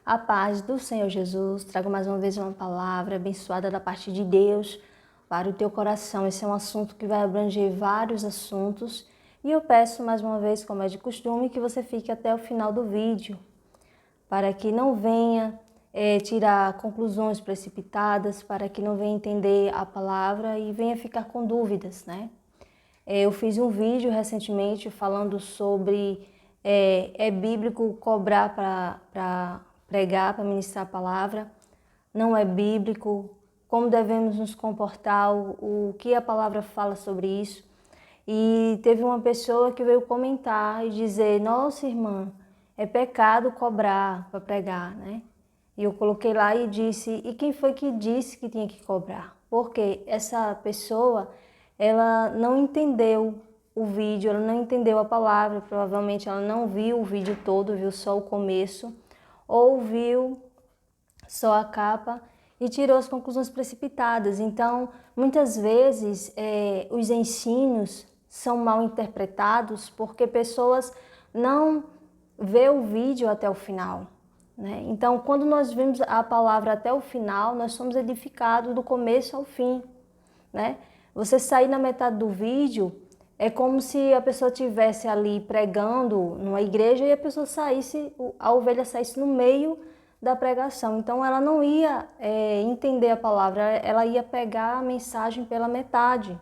A paz do Senhor Jesus, trago mais uma vez uma palavra abençoada da parte de Deus para o teu coração. Esse é um assunto que vai abranger vários assuntos e eu peço mais uma vez, como é de costume, que você fique até o final do vídeo, para que não venha tirar conclusões precipitadas, para que não venha entender a palavra e venha ficar com dúvidas, né? Eu fiz um vídeo recentemente falando sobre é bíblico cobrar para pregar, para ministrar a palavra, não é bíblico, como devemos nos comportar, o que a palavra fala sobre isso. E teve uma pessoa que veio comentar e dizer: nossa irmã, é pecado cobrar para pregar, né? E eu coloquei lá e disse: e quem foi que disse que tinha que cobrar? Porque essa pessoa, ela não entendeu o vídeo, ela não entendeu a palavra, provavelmente ela não viu o vídeo todo, viu só o começo, ou viu só a capa e tirou as conclusões precipitadas. Então, muitas vezes, os ensinos são mal interpretados porque pessoas não vê o vídeo até o final, né? Então, quando nós vemos a palavra até o final, nós somos edificados do começo ao fim, né? Você sair na metade do vídeo é como se a pessoa estivesse ali pregando numa igreja e a pessoa saísse, a ovelha saísse no meio da pregação. Então ela não ia entender a palavra, ela ia pegar a mensagem pela metade,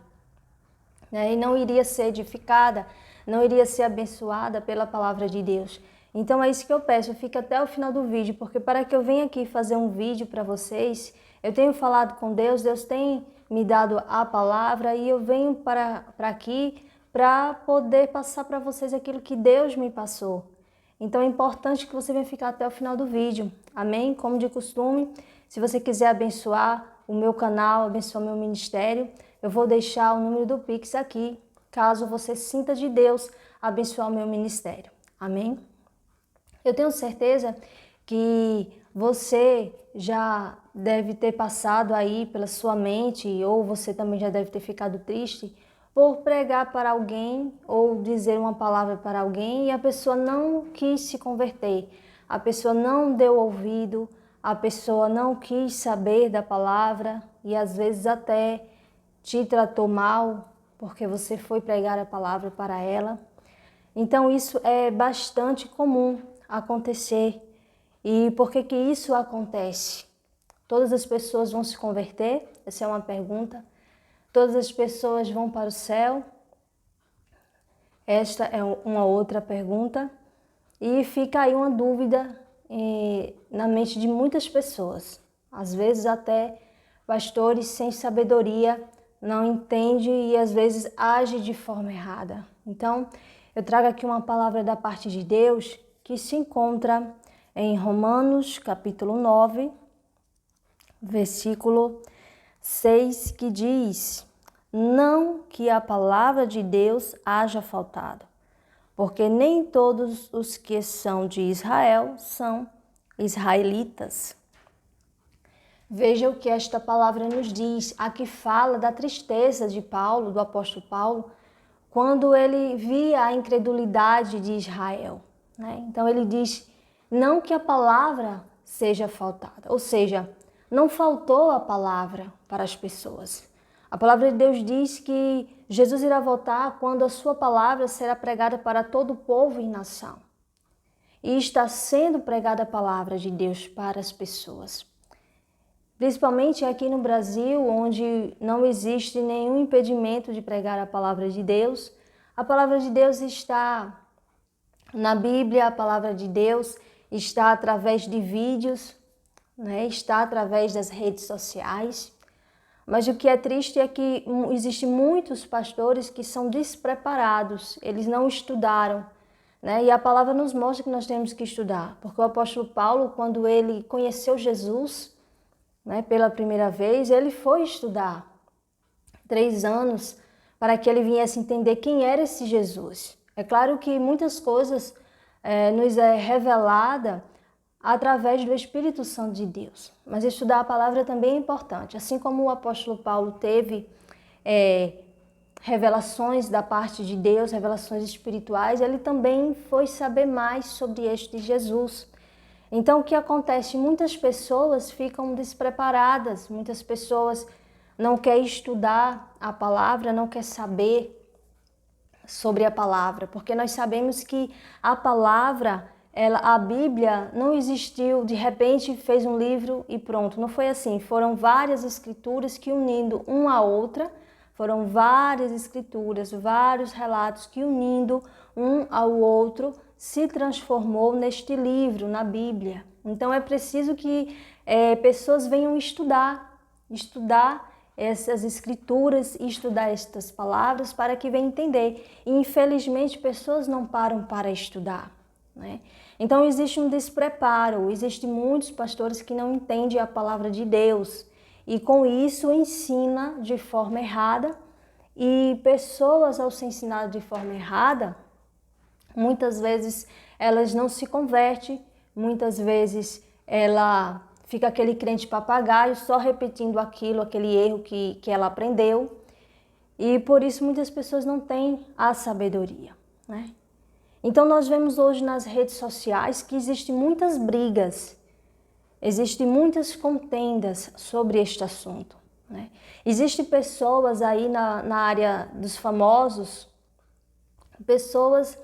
né? E não iria ser edificada, não iria ser abençoada pela palavra de Deus. Então é isso que eu peço, fique até o final do vídeo, porque para que eu venha aqui fazer um vídeo para vocês, eu tenho falado com Deus, Deus tem me dado a palavra e eu venho para aqui para poder passar para vocês aquilo que Deus me passou. Então é importante que você venha ficar até o final do vídeo, amém? Como de costume, se você quiser abençoar o meu canal, abençoar o meu ministério, eu vou deixar o número do Pix aqui, caso você sinta de Deus abençoar o meu ministério, amém? Eu tenho certeza que você já deve ter passado aí pela sua mente, ou você também já deve ter ficado triste por pregar para alguém ou dizer uma palavra para alguém e a pessoa não quis se converter, a pessoa não deu ouvido, a pessoa não quis saber da palavra e às vezes até te tratou mal porque você foi pregar a palavra para ela. Então isso é bastante comum acontecer. E por que que isso acontece? Todas as pessoas vão se converter? Essa é uma pergunta. Todas as pessoas vão para o céu? Esta é uma outra pergunta. E fica aí uma dúvida na mente de muitas pessoas. Às vezes até pastores sem sabedoria não entendem e às vezes agem de forma errada. Então, eu trago aqui uma palavra da parte de Deus que se encontra em Romanos capítulo 9, versículo 6, que diz: não que a palavra de Deus haja faltado, porque nem todos os que são de Israel são israelitas. Veja o que esta palavra nos diz. Aqui fala da tristeza de Paulo, do apóstolo Paulo, quando ele via a incredulidade de Israel, né? Então ele diz, não que a palavra seja faltada, ou seja, não faltou a palavra para as pessoas. A palavra de Deus diz que Jesus irá voltar quando a sua palavra será pregada para todo o povo e nação. E está sendo pregada a palavra de Deus para as pessoas. Principalmente aqui no Brasil, onde não existe nenhum impedimento de pregar a palavra de Deus. A palavra de Deus está na Bíblia, a palavra de Deus está através de vídeos, né? Está através das redes sociais. Mas o que é triste é que existem muitos pastores que são despreparados, eles não estudaram, né? E a palavra nos mostra que nós temos que estudar, porque o apóstolo Paulo, quando ele conheceu Jesus, né, pela primeira vez, ele foi estudar 3 anos para que ele viesse entender quem era esse Jesus. É claro que muitas coisas nos é revelada através do Espírito Santo de Deus, mas estudar a palavra também é importante. Assim como o apóstolo Paulo teve revelações da parte de Deus, revelações espirituais, ele também foi saber mais sobre este Jesus. Então, o que acontece? Muitas pessoas ficam despreparadas, muitas pessoas não querem estudar a palavra, não querem saber sobre a palavra, porque nós sabemos que a palavra, a Bíblia não existiu, de repente fez um livro e pronto, não foi assim, foram várias escrituras que unindo uma a outra, foram várias escrituras, vários relatos que unindo um ao outro se transformou neste livro, na Bíblia. Então é preciso que pessoas venham estudar essas escrituras e estudar estas palavras para que venham entender. E infelizmente pessoas não param para estudar, né? Então existe um despreparo, existem muitos pastores que não entendem a palavra de Deus e com isso ensina de forma errada, e pessoas ao se ensinar de forma errada, muitas vezes elas não se convertem, muitas vezes ela fica aquele crente papagaio só repetindo aquele erro que ela aprendeu, e por isso muitas pessoas não têm a sabedoria, né? Então nós vemos hoje nas redes sociais que existem muitas brigas, existem muitas contendas sobre este assunto, né? Existem pessoas aí na área dos famosos, pessoas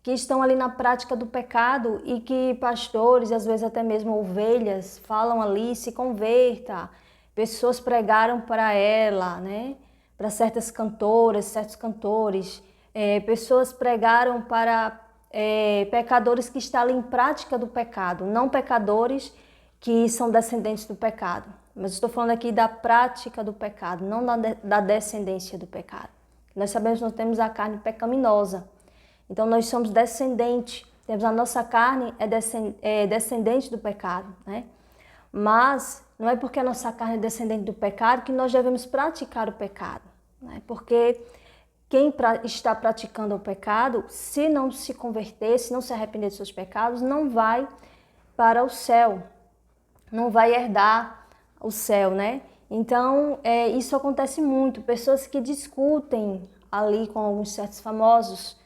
que estão ali na prática do pecado e que pastores, às vezes até mesmo ovelhas, falam ali, se converta. Pessoas pregaram para ela, né? Para certas cantoras, certos cantores. Pessoas pregaram para pecadores que estão ali em prática do pecado, não pecadores que são descendentes do pecado. Mas estou falando aqui da prática do pecado, não da descendência do pecado. Nós sabemos que nós temos a carne pecaminosa. Então nós somos descendentes, temos a nossa carne é descendente do pecado, né? Mas não é porque a nossa carne é descendente do pecado que nós devemos praticar o pecado, né? Porque quem está praticando o pecado, se não se converter, se não se arrepender dos seus pecados, não vai para o céu, não vai herdar o céu, né? Então isso acontece muito, pessoas que discutem ali com alguns certos famosos,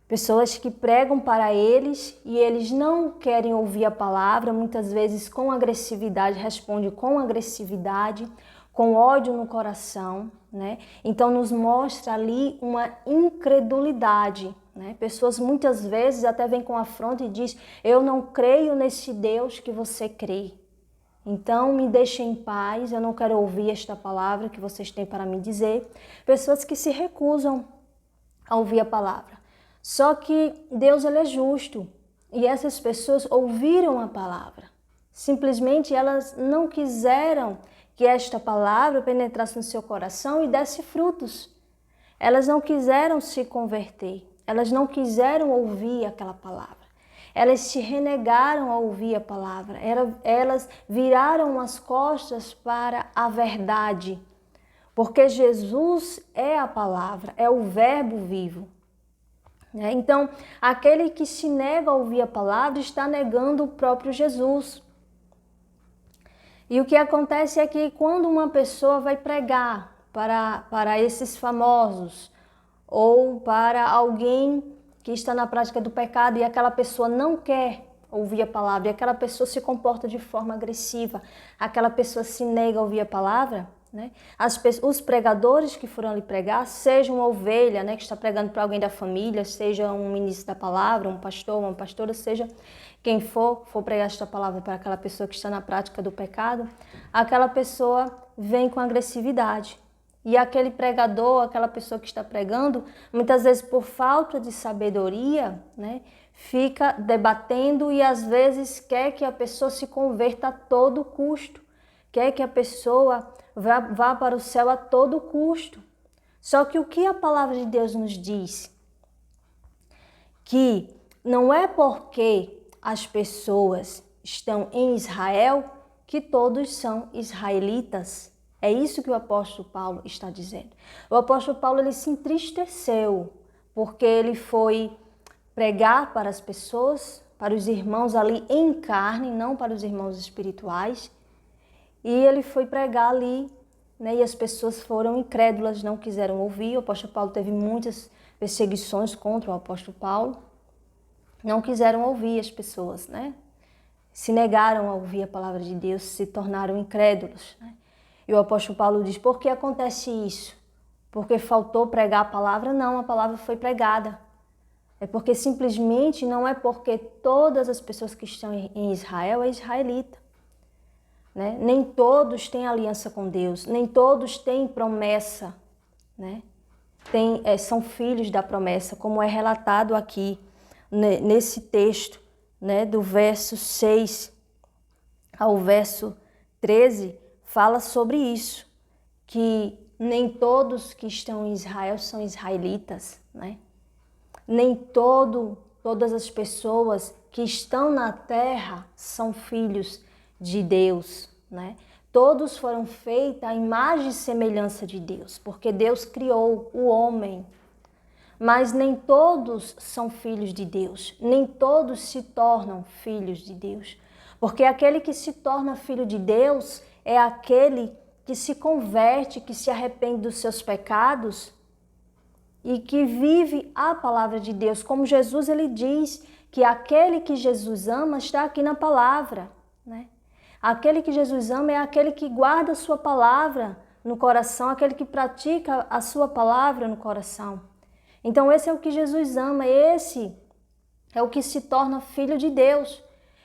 pessoas que pregam para eles e eles não querem ouvir a palavra, muitas vezes com agressividade, respondem com agressividade, com ódio no coração, né? Então nos mostra ali uma incredulidade, né? Pessoas muitas vezes até vêm com afronta e diz: eu não creio nesse Deus que você crê. Então me deixem em paz, eu não quero ouvir esta palavra que vocês têm para me dizer. Pessoas que se recusam a ouvir a palavra. Só que Deus, ele é justo, e essas pessoas ouviram a palavra. Simplesmente elas não quiseram que esta palavra penetrasse no seu coração e desse frutos. Elas não quiseram se converter, elas não quiseram ouvir aquela palavra. Elas se renegaram a ouvir a palavra, elas viraram as costas para a verdade, porque Jesus é a palavra, é o verbo vivo. Então, aquele que se nega a ouvir a palavra está negando o próprio Jesus. E o que acontece é que quando uma pessoa vai pregar para esses famosos ou para alguém que está na prática do pecado e aquela pessoa não quer ouvir a palavra e aquela pessoa se comporta de forma agressiva, aquela pessoa se nega a ouvir a palavra, né? Os pregadores que foram ali pregar, seja uma ovelha, né, que está pregando para alguém da família, seja um ministro da palavra, um pastor, uma pastora, seja quem for pregar esta palavra para aquela pessoa que está na prática do pecado, aquela pessoa vem com agressividade. E aquele pregador, aquela pessoa que está pregando, muitas vezes por falta de sabedoria, né, fica debatendo e às vezes quer que a pessoa se converta a todo custo, quer que a pessoa vá para o céu a todo custo. Só que o que a palavra de Deus nos diz? Que não é porque as pessoas estão em Israel que todos são israelitas. É isso que o apóstolo Paulo está dizendo. O apóstolo Paulo, ele se entristeceu porque ele foi pregar para as pessoas, para os irmãos ali em carne, não para os irmãos espirituais. E ele foi pregar ali, né, e as pessoas foram incrédulas, não quiseram ouvir. O apóstolo Paulo teve muitas perseguições contra o apóstolo Paulo. Não quiseram ouvir as pessoas, né? se negaram a ouvir a palavra de Deus, se tornaram incrédulos, né? E o apóstolo Paulo diz, por que acontece isso? Porque faltou pregar a palavra? Não, a palavra foi pregada. É porque simplesmente não é porque todas as pessoas que estão em Israel é israelita, né? Nem todos têm aliança com Deus, nem todos têm promessa, né? São filhos da promessa, como é relatado aqui nesse texto, né? Do verso 6 ao verso 13, fala sobre isso, que nem todos que estão em Israel são israelitas, né? Nem todas as pessoas que estão na terra são filhos de Deus, né? Todos foram feitos à imagem e semelhança de Deus, porque Deus criou o homem. Mas nem todos são filhos de Deus, nem todos se tornam filhos de Deus. Porque aquele que se torna filho de Deus é aquele que se converte, que se arrepende dos seus pecados e que vive a palavra de Deus. Como Jesus, ele diz que aquele que Jesus ama está aqui na palavra, né? Aquele que Jesus ama é aquele que guarda a sua palavra no coração, aquele que pratica a sua palavra no coração. Então esse é o que Jesus ama, esse é o que se torna filho de Deus.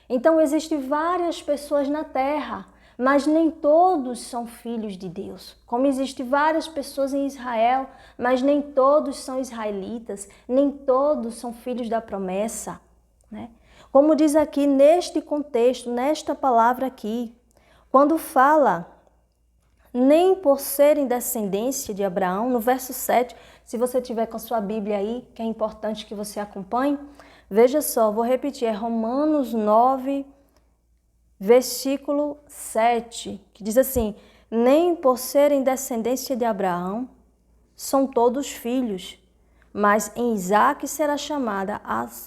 Então existem várias pessoas na terra, mas nem todos são filhos de Deus. Como existem várias pessoas em Israel, mas nem todos são israelitas, nem todos são filhos da promessa, né? Como diz aqui neste contexto, nesta palavra aqui, quando fala nem por serem descendência de Abraão, no verso 7, se você tiver com sua Bíblia aí, que é importante que você acompanhe, veja só, vou repetir, é Romanos 9, versículo 7, que diz assim, nem por serem descendência de Abraão, são todos filhos, mas em Isaque será chamada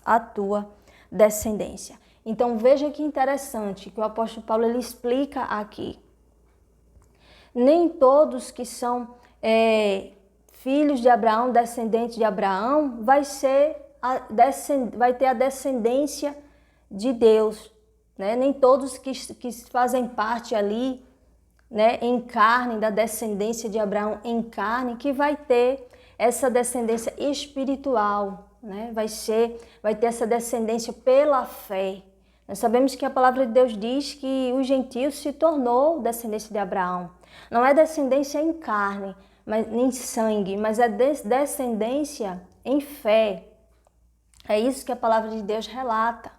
a tua descendência. Então veja que interessante que o apóstolo Paulo ele explica aqui. Nem todos que são filhos de Abraão, descendentes de Abraão, vai ter a descendência de Deus, né? Nem todos que fazem parte ali, né, em carne, da descendência de Abraão em carne, que vai ter essa descendência espiritual, né? Vai ter essa descendência pela fé. Nós sabemos que a palavra de Deus diz que os gentios se tornou descendência de Abraão. Não é descendência em carne, mas em sangue, mas é descendência em fé. É isso que a palavra de Deus relata.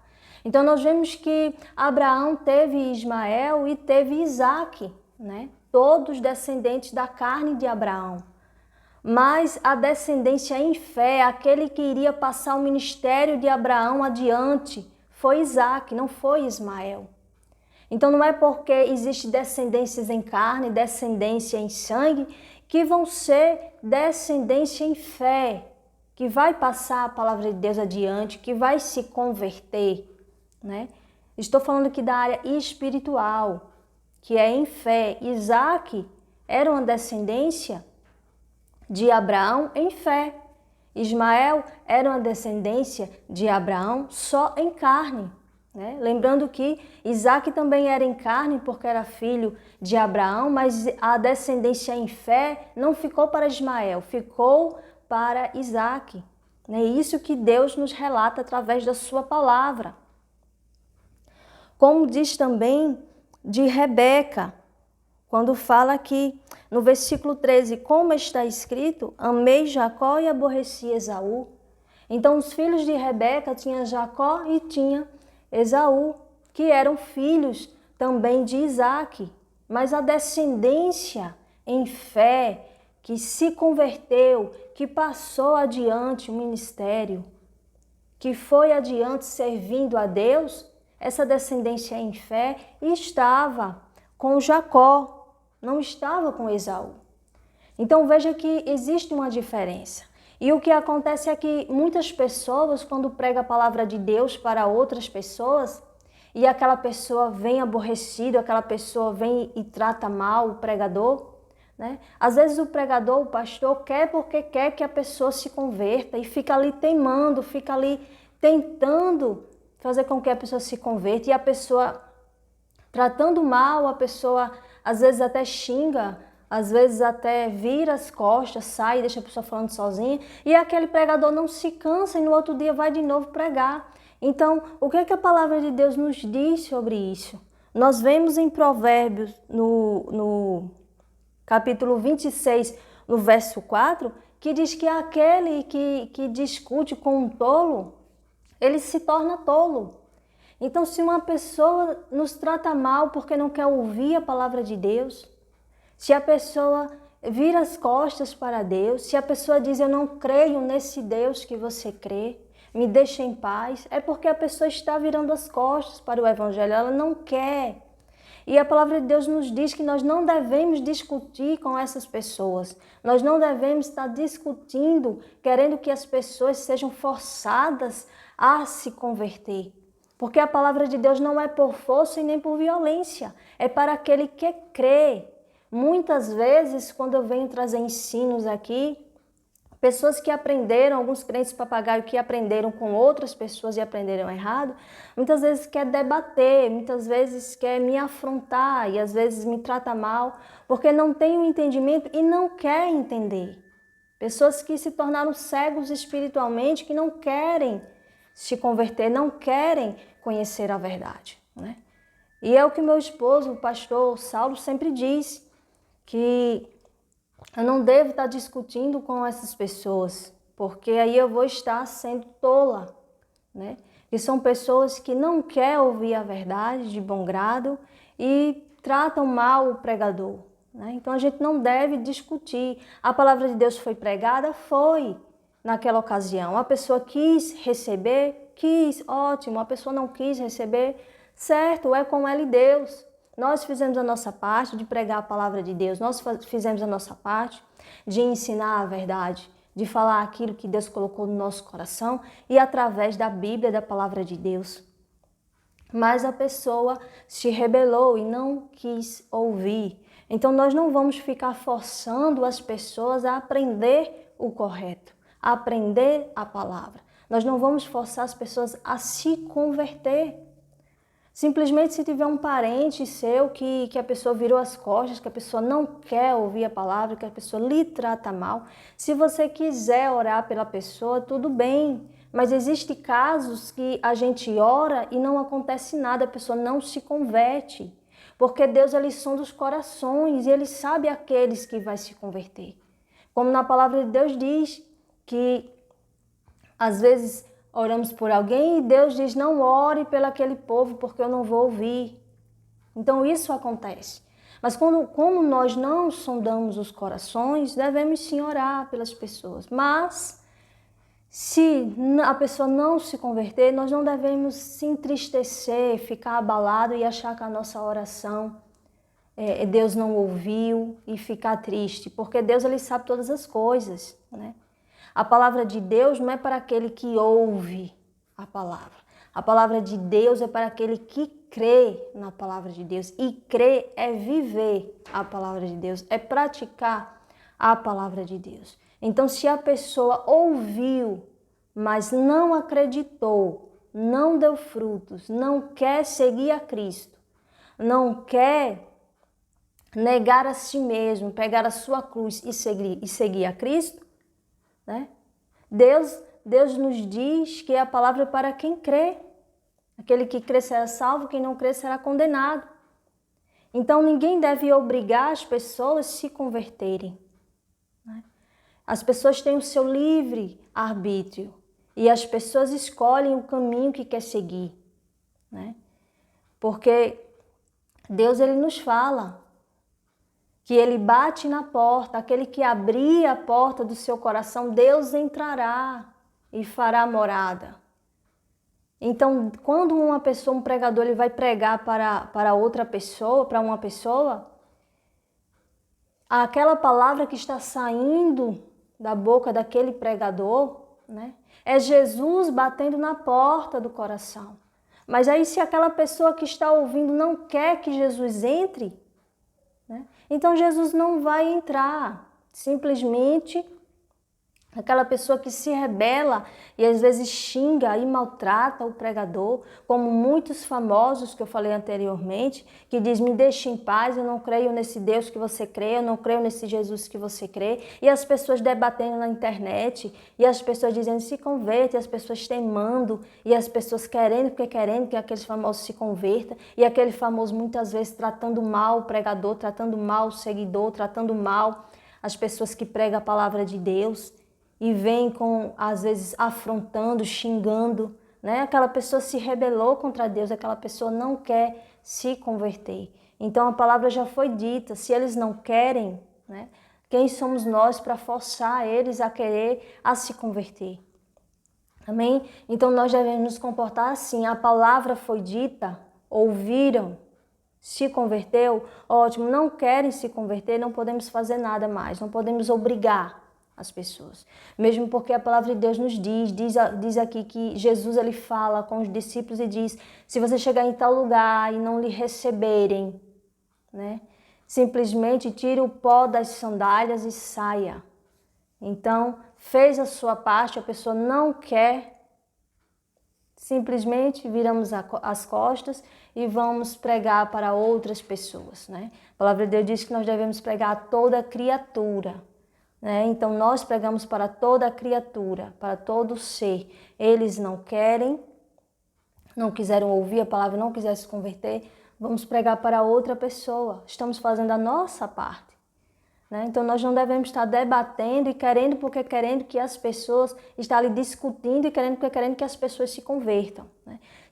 Então nós vemos que Abraão teve Ismael e teve Isaque, né? Todos descendentes da carne de Abraão. Mas a descendência em fé, aquele que iria passar o ministério de Abraão adiante, foi Isaque, não foi Ismael. Então não é porque existe descendências em carne, descendência em sangue, que vão ser descendência em fé, que vai passar a palavra de Deus adiante, que vai se converter, né? Estou falando aqui da área espiritual, que é em fé. Isaque era uma descendência de Abraão em fé. Ismael era uma descendência de Abraão só em carne, né? Lembrando que Isaque também era em carne porque era filho de Abraão, mas a descendência em fé não ficou para Ismael, ficou para Isaque. É isso que Deus nos relata através da sua palavra. Como diz também de Rebeca, quando fala aqui no versículo 13, como está escrito, amei Jacó e aborreci Esaú. Então os filhos de Rebeca tinham Jacó e tinha Esaú, que eram filhos também de Isaque. Mas a descendência em fé, que se converteu, que passou adiante o ministério, que foi adiante servindo a Deus, essa descendência em fé estava com Jacó, não estava com Esaú. Então veja que existe uma diferença. E o que acontece é que muitas pessoas, quando pregam a palavra de Deus para outras pessoas, e aquela pessoa vem aborrecida, aquela pessoa vem e trata mal o pregador, né? Às vezes o pregador, o pastor, quer porque quer que a pessoa se converta e fica ali teimando, fica ali tentando fazer com que a pessoa se converta, e a pessoa tratando mal, a pessoa às vezes até xinga, às vezes até vira as costas, sai e deixa a pessoa falando sozinha, e aquele pregador não se cansa e no outro dia vai de novo pregar. Então, o que é que a palavra de Deus nos diz sobre isso? Nós vemos em Provérbios, no capítulo 26, no verso 4, que diz que aquele que discute com um tolo, ele se torna tolo. Então, se uma pessoa nos trata mal porque não quer ouvir a palavra de Deus, se a pessoa vira as costas para Deus, se a pessoa diz eu não creio nesse Deus que você crê, me deixa em paz, é porque a pessoa está virando as costas para o Evangelho, ela não quer. E a palavra de Deus nos diz que nós não devemos discutir com essas pessoas. Nós não devemos estar discutindo, querendo que as pessoas sejam forçadas a se converter. Porque a palavra de Deus não é por força e nem por violência. É para aquele que crê. Muitas vezes, quando eu venho trazer ensinos aqui, pessoas que aprenderam, alguns crentes papagaio que aprenderam com outras pessoas e aprenderam errado, muitas vezes quer debater, muitas vezes quer me afrontar e às vezes me trata mal, porque não tem o entendimento e não quer entender. Pessoas que se tornaram cegos espiritualmente, que não querem se converter, não querem conhecer a verdade, né? E é o que meu esposo, o pastor Saulo, sempre diz, que eu não devo estar discutindo com essas pessoas, porque aí eu vou estar sendo tola, né? E são pessoas que não querem ouvir a verdade de bom grado e tratam mal o pregador, né? Então a gente não deve discutir. A palavra de Deus foi pregada? Foi naquela ocasião. A pessoa quis receber? Quis, ótimo. A pessoa não quis receber? Certo, é com ela e Deus. Nós fizemos a nossa parte de pregar a palavra de Deus, nós fizemos a nossa parte de ensinar a verdade, de falar aquilo que Deus colocou no nosso coração e através da Bíblia, da palavra de Deus. Mas a pessoa se rebelou e não quis ouvir. Então nós não vamos ficar forçando as pessoas a aprender o correto, a aprender a palavra. Nós não vamos forçar as pessoas a se converter. Simplesmente se tiver um parente seu que a pessoa virou as costas, que a pessoa não quer ouvir a palavra, que a pessoa lhe trata mal, se você quiser orar pela pessoa, tudo bem. Mas existem casos que a gente ora e não acontece nada, a pessoa não se converte. Porque Deus, ele sonda os corações e ele sabe aqueles que vai se converter. Como na palavra de Deus diz que às vezes oramos por alguém e Deus diz, não ore pelo aquele povo porque eu não vou ouvir. Então isso acontece. Mas como nós não sondamos os corações, devemos sim orar pelas pessoas. Mas se a pessoa não se converter, nós não devemos se entristecer, ficar abalado e achar que a nossa oração Deus não ouviu e ficar triste. Porque Deus, ele sabe todas as coisas, né? A palavra de Deus não é para aquele que ouve a palavra. A palavra de Deus é para aquele que crê na palavra de Deus. E crer é viver a palavra de Deus, é praticar a palavra de Deus. Então, se a pessoa ouviu, mas não acreditou, não deu frutos, não quer seguir a Cristo, não quer negar a si mesmo, pegar a sua cruz e seguir a Cristo, né? Deus nos diz que a palavra é para quem crê. Aquele que crê será salvo, quem não crê será condenado. Então ninguém deve obrigar as pessoas a se converterem, né? As pessoas têm o seu livre arbítrio e as pessoas escolhem o caminho que quer seguir, né? Porque Deus, ele nos fala que ele bate na porta, aquele que abrir a porta do seu coração, Deus entrará e fará morada. Então, quando um pregador, ele vai pregar para outra pessoa, para uma pessoa, aquela palavra que está saindo da boca daquele pregador, né, é Jesus batendo na porta do coração. Mas aí, se aquela pessoa que está ouvindo não quer que Jesus entre, né, então Jesus não vai entrar. Simplesmente Aquela pessoa que se rebela e às vezes xinga e maltrata o pregador, como muitos famosos que eu falei anteriormente, que diz: me deixe em paz, eu não creio nesse Deus que você crê, eu não creio nesse Jesus que você crê. E as pessoas debatendo na internet, e as pessoas dizendo: se converta, e as pessoas teimando, e as pessoas querendo que aqueles famosos se convertam, e aquele famoso muitas vezes tratando mal o pregador, tratando mal o seguidor, tratando mal as pessoas que pregam a palavra de Deus. E vem com, às vezes, afrontando, xingando, né? Aquela pessoa se rebelou contra Deus, aquela pessoa não quer se converter. Então a palavra já foi dita, se eles não querem, né? Quem somos nós para forçar eles a querer a se converter? Amém? Então nós devemos nos comportar assim, a palavra foi dita, ouviram, se converteu, ótimo, não querem se converter, não podemos fazer nada mais, não podemos obrigar as pessoas. Mesmo porque a palavra de Deus nos diz aqui que Jesus ele fala com os discípulos e diz: se você chegar em tal lugar e não lhe receberem, né, simplesmente tire o pó das sandálias e saia. Então, fez a sua parte, a pessoa não quer, simplesmente viramos as costas e vamos pregar para outras pessoas, né? A palavra de Deus diz que nós devemos pregar a toda criatura. Então nós pregamos para toda criatura, para todo ser. Eles não querem, não quiseram ouvir a palavra, não quiseram se converter, vamos pregar para outra pessoa. Estamos fazendo a nossa parte. Então nós não devemos estar debatendo e querendo porque querendo que as pessoas estão ali discutindo e querendo porque querendo que as pessoas se convertam.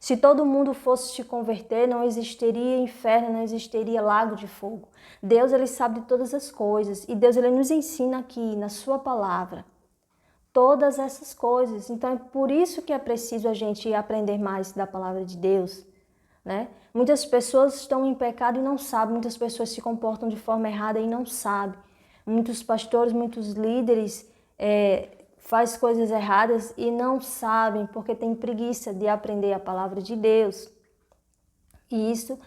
Se todo mundo fosse se converter, não existiria inferno, não existiria lago de fogo. Deus ele sabe de todas as coisas e Deus ele nos ensina aqui na sua palavra todas essas coisas. Então é por isso que é preciso a gente aprender mais da palavra de Deus. Muitas pessoas estão em pecado e não sabem, muitas pessoas se comportam de forma errada e não sabem. Muitos pastores, muitos líderes fazem coisas erradas e não sabem porque têm preguiça de aprender a palavra de Deus. E isso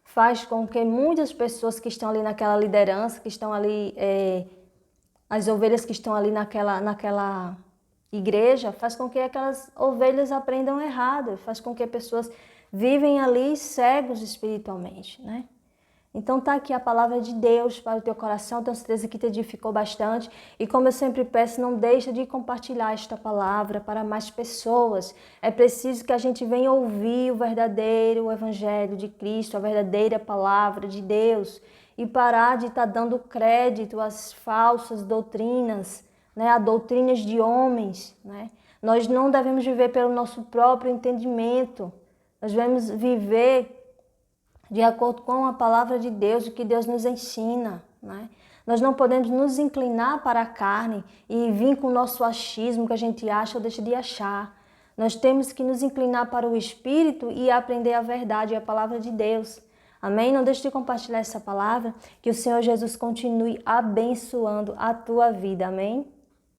faz com que muitas pessoas que estão ali naquela liderança, que estão ali, as ovelhas que estão ali naquela igreja, faz com que aquelas ovelhas aprendam errado, faz com que pessoas vivem ali cegos espiritualmente, Então tá aqui a palavra de Deus para o teu coração, tenho certeza que te edificou bastante. E como eu sempre peço, não deixa de compartilhar esta palavra para mais pessoas. É preciso que a gente venha ouvir o verdadeiro evangelho de Cristo, a verdadeira palavra de Deus. E parar de estar dando crédito às falsas doutrinas, a doutrinas de homens. Nós não devemos viver pelo nosso próprio entendimento. Nós devemos viver de acordo com a palavra de Deus, o que Deus nos ensina. Nós não podemos nos inclinar para a carne e vir com o nosso achismo que a gente acha ou deixa de achar. Nós temos que nos inclinar para o Espírito e aprender a verdade e a palavra de Deus. Amém? Não deixe de compartilhar essa palavra, que o Senhor Jesus continue abençoando a tua vida. Amém?